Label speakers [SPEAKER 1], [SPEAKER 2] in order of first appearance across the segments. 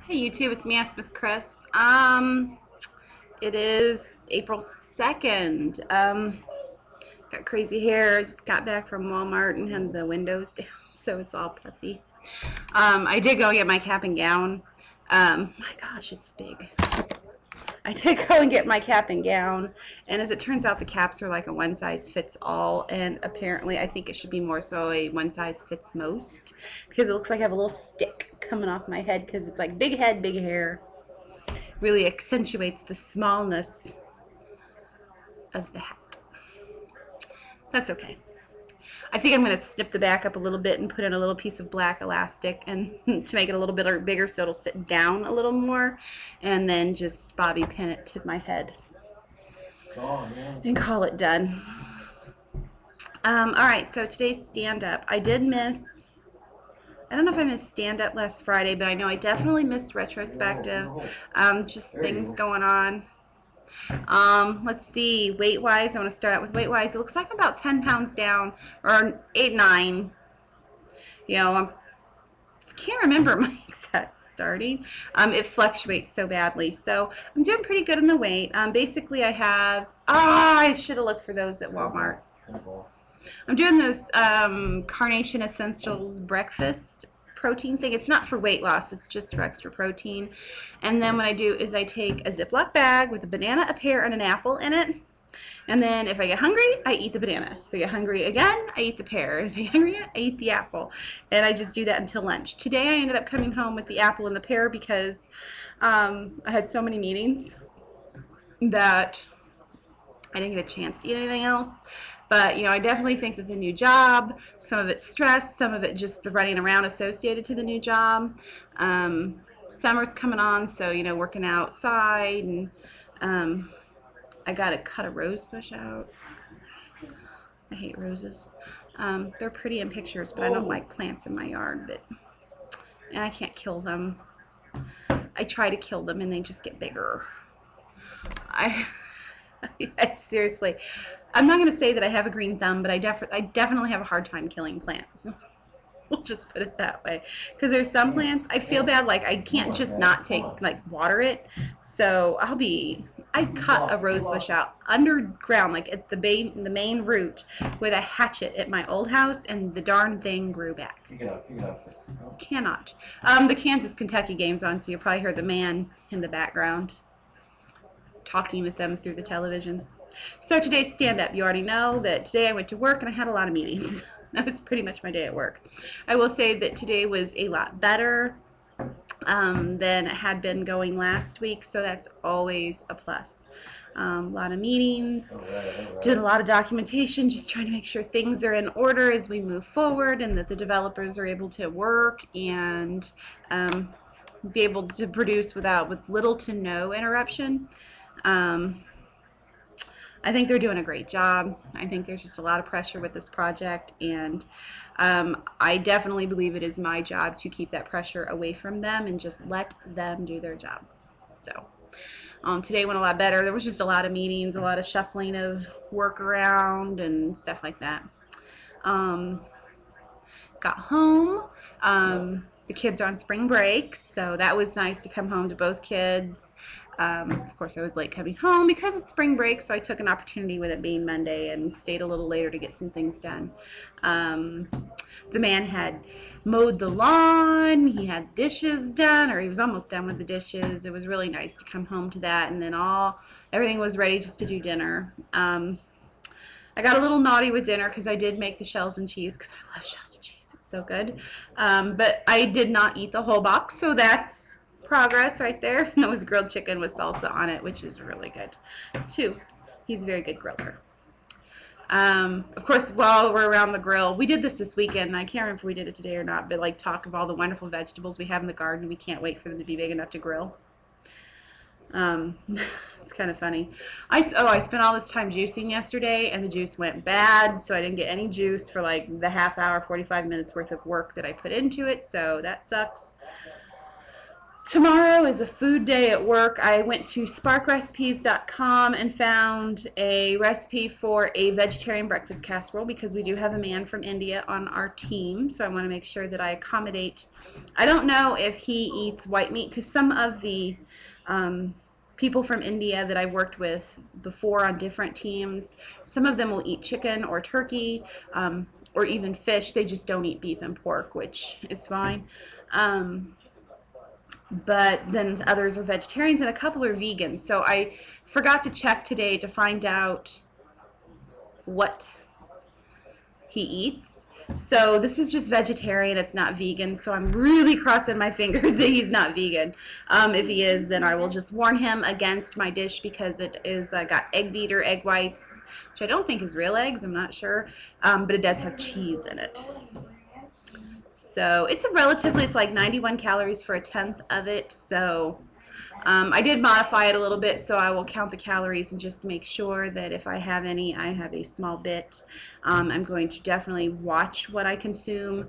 [SPEAKER 1] Hey YouTube, it's me, Miss Cris. It is April 2nd. Got crazy hair. Just got back from Walmart and had the windows down, so it's all puffy. I did go get my cap and gown. My gosh, it's big. I did go and get my cap and gown, and as it turns out, the caps are like a one size fits all, and apparently I think it should be more so a one size fits most, because it looks like I have a little stick coming off my head, because it's like big head, big hair. Really accentuates the smallness of the hat. That's okay. I think I'm going to snip the back up a little bit and put in a little piece of black elastic and to make it a little bit bigger so it'll sit down a little more, and then just bobby pin it to my head and call it done. Alright, so today's stand-up. I did miss, I don't know if I missed stand-up last Friday, but I know I definitely missed retrospective. Just things going on. Let's see, weight-wise, I want to start out with weight-wise. It looks like I'm about 10 pounds down, or 8, 9. You know, I can't remember my exact starting. It fluctuates so badly. So I'm doing pretty good in the weight. Basically, I have, I should have looked for those at Walmart. I'm doing this Carnation Essentials breakfast protein thing. It's not for weight loss, it's just for extra protein. And then what I do is I take a Ziploc bag with a banana, a pear, and an apple in it. And then if I get hungry, I eat the banana. If I get hungry again, I eat the pear. If I get hungry, I eat the apple. And I just do that until lunch. Today I ended up coming home with the apple and the pear because I had so many meetings that I didn't get a chance to eat anything else. But, you know, I definitely think that the new job, some of it's stress, some of it just the running around associated to the new job. Summer's coming on, so, you know, working outside, and I got to cut a rose bush out. I hate roses. They're pretty in pictures, but I don't like plants in my yard, and I can't kill them. I try to kill them, and they just get bigger. Seriously, I'm not going to say that I have a green thumb, but I definitely have a hard time killing plants. We'll just put it that way. Because there's some plants, I feel bad, like I can't just not water it. So I cut a rose bush out underground, like at the main root, with a hatchet at my old house, and the darn thing grew back. Cannot. The Kansas-Kentucky game's on, so you'll probably hear the man in the background talking with them through the television. So today's stand-up, you already know that today I went to work and I had a lot of meetings. That was pretty much my day at work. I will say that today was a lot better than it had been going last week, so that's always a plus. A lot of meetings, doing a lot of documentation, just trying to make sure things are in order as we move forward, and that the developers are able to work and be able to produce with little to no interruption. I think they're doing a great job. I think there's just a lot of pressure with this project, and I definitely believe it is my job to keep that pressure away from them and just let them do their job. So today went a lot better. There was just a lot of meetings, a lot of shuffling of work around and stuff like that. Got home. The kids are on spring break, so that was nice to come home to both kids. Of course, I was late coming home because it's spring break, so I took an opportunity with it being Monday and stayed a little later to get some things done. The man had mowed the lawn, he had dishes done, or he was almost done with the dishes. It was really nice to come home to that, and then everything was ready just to do dinner. I got a little naughty with dinner because I did make the shells and cheese because I love shells and cheese. It's so good. But I did not eat the whole box, so that's progress right there. And it was grilled chicken with salsa on it, which is really good too. He's a very good griller. Of course, while we're around the grill, we did this weekend. I can't remember if we did it today or not, but like talk of all the wonderful vegetables we have in the garden. We can't wait for them to be big enough to grill. It's kind of funny. I spent all this time juicing yesterday, and the juice went bad, so I didn't get any juice for like the half hour, 45 minutes worth of work that I put into it, so that sucks. Tomorrow is a food day at work. I went to sparkrecipes.com and found a recipe for a vegetarian breakfast casserole because we do have a man from India on our team, so I want to make sure that I accommodate. I don't know if he eats white meat because some of the people from India that I worked with before on different teams, some of them will eat chicken or turkey or even fish. They just don't eat beef and pork, which is fine. But then others are vegetarians and a couple are vegans. So I forgot to check today to find out what he eats. So this is just vegetarian, it's not vegan, so I'm really crossing my fingers that he's not vegan. If he is, then I will just warn him against my dish because it is got egg beater, egg whites, which I don't think is real eggs, I'm not sure, but it does have cheese in it. So it's it's like 91 calories for a tenth of it. So I did modify it a little bit, so I will count the calories and just make sure that if I have any, I have a small bit. I'm going to definitely watch what I consume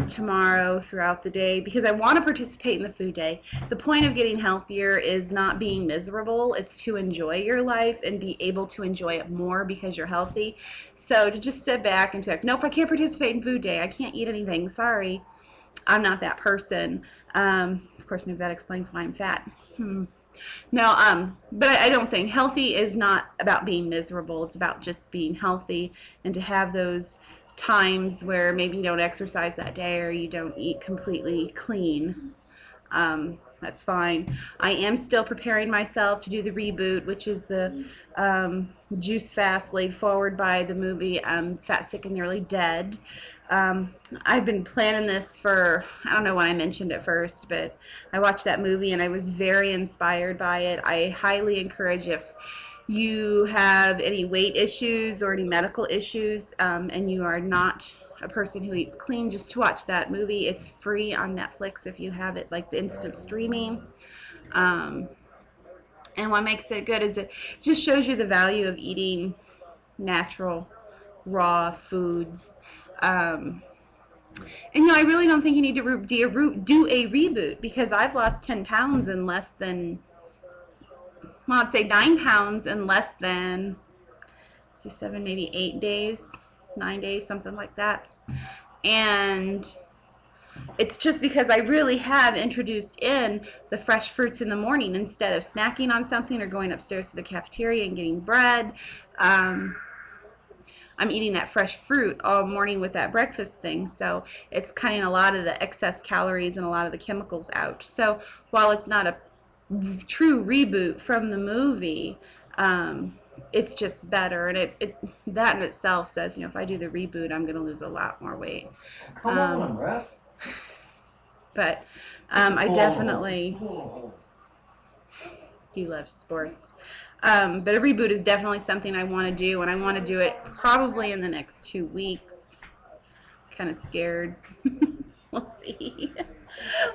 [SPEAKER 1] tomorrow throughout the day because I want to participate in the food day. The point of getting healthier is not being miserable. It's to enjoy your life and be able to enjoy it more because you're healthy. So to just sit back and be like, nope, I can't participate in food day. I can't eat anything. Sorry. I'm not that person. Of course, maybe that explains why I'm fat. No, but I don't think healthy is not about being miserable. It's about just being healthy and to have those times where maybe you don't exercise that day or you don't eat completely clean. That's fine. I am still preparing myself to do the reboot, which is the juice fast laid forward by the movie Fat, Sick, and Nearly Dead. I've been planning this for, I don't know when I mentioned it first, but I watched that movie and I was very inspired by it. I highly encourage if you have any weight issues or any medical issues and you are not a person who eats clean, just to watch that movie. It's free on Netflix if you have it, like the instant streaming. And what makes it good is it just shows you the value of eating natural, raw foods. And I really don't think you need to do a reboot because I've lost 10 pounds in less than, well, I'd say 9 pounds in less than, 7, maybe 8 days, 9 days, something like that. And it's just because I really have introduced in the fresh fruits in the morning instead of snacking on something or going upstairs to the cafeteria and getting bread. I'm eating that fresh fruit all morning with that breakfast thing, so it's cutting a lot of the excess calories and a lot of the chemicals out. So while it's not a true reboot from the movie, it's just better, and that in itself says, if I do the reboot, I'm going to lose a lot more weight.
[SPEAKER 2] Come on, Brett.
[SPEAKER 1] But I definitely, he loves sports. But a reboot is definitely something I want to do, and I want to do it probably in the next 2 weeks. Kind of scared. We'll see.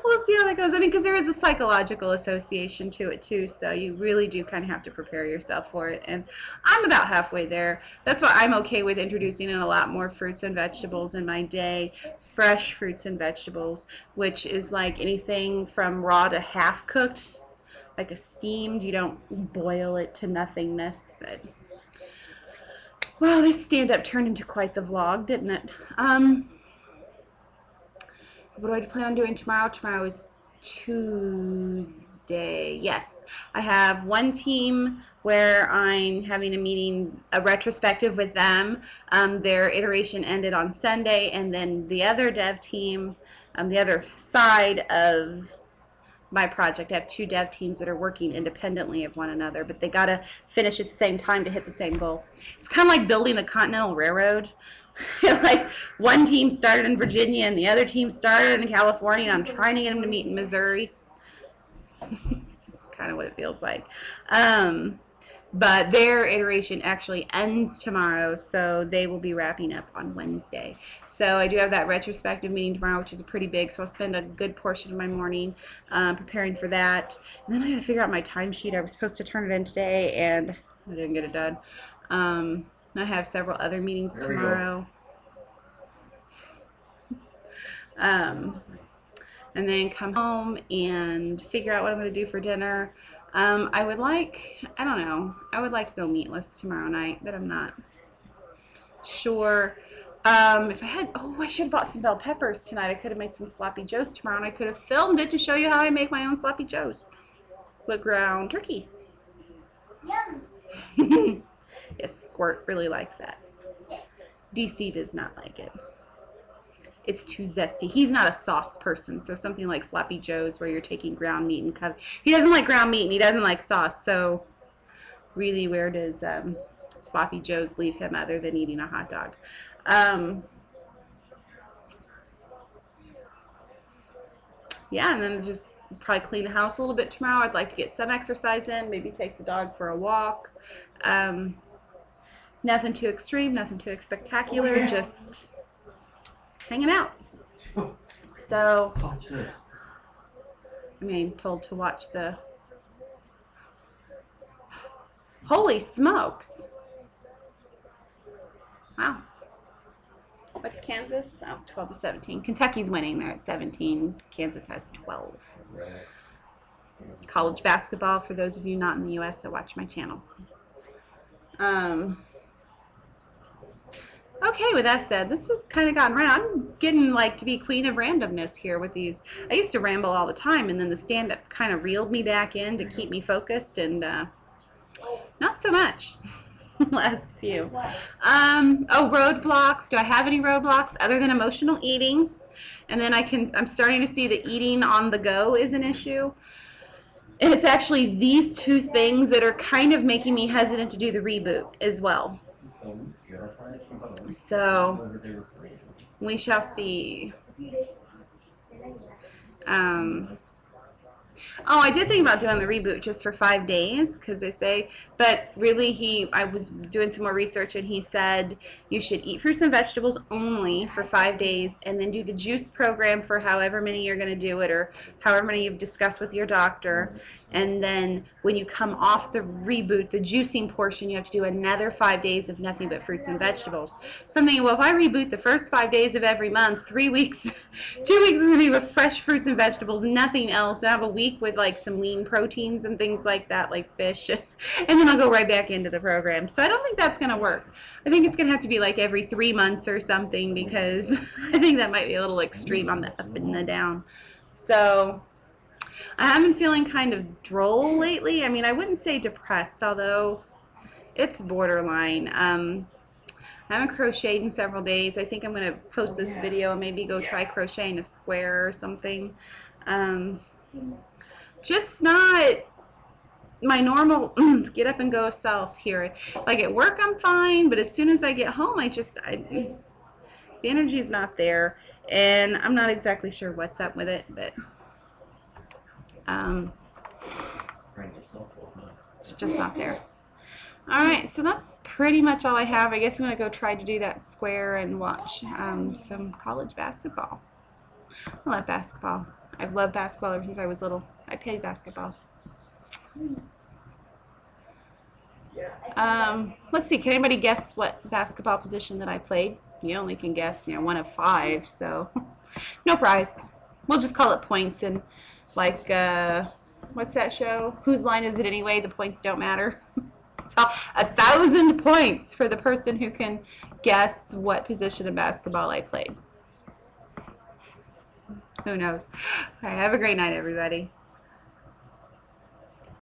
[SPEAKER 1] We'll see how that goes. I mean, because there is a psychological association to it too, so you really do kind of have to prepare yourself for it. And I'm about halfway there. That's why I'm okay with introducing in a lot more fruits and vegetables in my day. Fresh fruits and vegetables, which is like anything from raw to half cooked. Like a steamed, you don't boil it to nothingness. But well, this stand-up turned into quite the vlog, didn't it? What do I plan on doing tomorrow? Tomorrow is Tuesday. Yes, I have one team where I'm having a meeting, a retrospective with them. Their iteration ended on Sunday, and then the other dev team, the other side of my project, I have 2 dev teams that are working independently of one another, but they got to finish at the same time to hit the same goal. It's kind of like building the Continental Railroad. Like one team started in Virginia and the other team started in California, and I'm trying to get them to meet in Missouri. It's kind of what it feels like. But their iteration actually ends tomorrow, so they will be wrapping up on Wednesday. So I do have that retrospective meeting tomorrow, which is pretty big, so I'll spend a good portion of my morning preparing for that. And then I got to figure out my timesheet. I was supposed to turn it in today, and I didn't get it done. I have several other meetings tomorrow. and then come home and figure out what I'm going to do for dinner. I would like, I don't know, I would like to go meatless tomorrow night, but I'm not sure. If I had, oh, I should have bought some bell peppers tonight. I could have made some sloppy joes tomorrow, and I could have filmed it to show you how I make my own sloppy joes with ground turkey. Yum. Yes, Squirt really likes that. DC does not like it. It's too zesty. He's not a sauce person, so something like sloppy joes where you're taking ground meat and cut. He doesn't like ground meat and he doesn't like sauce, so really where does sloppy joes leave him other than eating a hot dog? Yeah, and then just probably clean the house a little bit tomorrow. I'd like to get some exercise in, maybe take the dog for a walk. Nothing too extreme, nothing too spectacular, just hanging out. So, I mean, told to watch the, holy smokes. Wow. What's Kansas? Oh, 12 to 17. Kentucky's winning. They're at 17. Kansas has 12. College basketball, for those of you not in the U.S. that watch my channel. Okay, with that said, this has kind of gotten around. I'm getting like to be queen of randomness here with these. I used to ramble all the time, and then the stand-up kind of reeled me back in to keep me focused, and not so much. Last few. Oh, roadblocks. Do I have any roadblocks other than emotional eating? And then I'm starting to see that eating on the go is an issue. And it's actually these two things that are kind of making me hesitant to do the reboot as well. So, we shall see. Oh, I did think about doing the reboot just for 5 days, because they say, but really I was doing some more research, and he said you should eat fruits and vegetables only for 5 days, and then do the juice program for however many you're going to do it, or however many you've discussed with your doctor, and then when you come off the reboot, the juicing portion, you have to do another 5 days of nothing but fruits and vegetables. So I'm thinking, well, if I reboot the first 5 days of every month, 3 weeks, 2 weeks is going to be with fresh fruits and vegetables, nothing else, and I have a week with like some lean proteins and things like that, like fish, and then I'll go right back into the program. So I don't think that's going to work. I think it's going to have to be like every 3 months or something, because I think that might be a little extreme on the up and the down. So I have been feeling kind of droll lately. I mean, I wouldn't say depressed, although it's borderline. I haven't crocheted in several days. I think I'm going to post this video and maybe go try crocheting a square or something. Just not my normal get up and go self here. Like at work I'm fine, but as soon as I get home, the energy is not there, and I'm not exactly sure what's up with it, but it's just not there. Alright, so that's pretty much all I have. I guess I'm going to go try to do that square and watch some college basketball. I love basketball. I've loved basketball ever since I was little. I played basketball. Let's see, can anybody guess what basketball position that I played? You only can guess, one of 5, so no prize. We'll just call it points, and like, what's that show? Whose Line Is It Anyway? The points don't matter. So 1,000 points for the person who can guess what position of basketball I played. Who knows? All right, have a great night, everybody.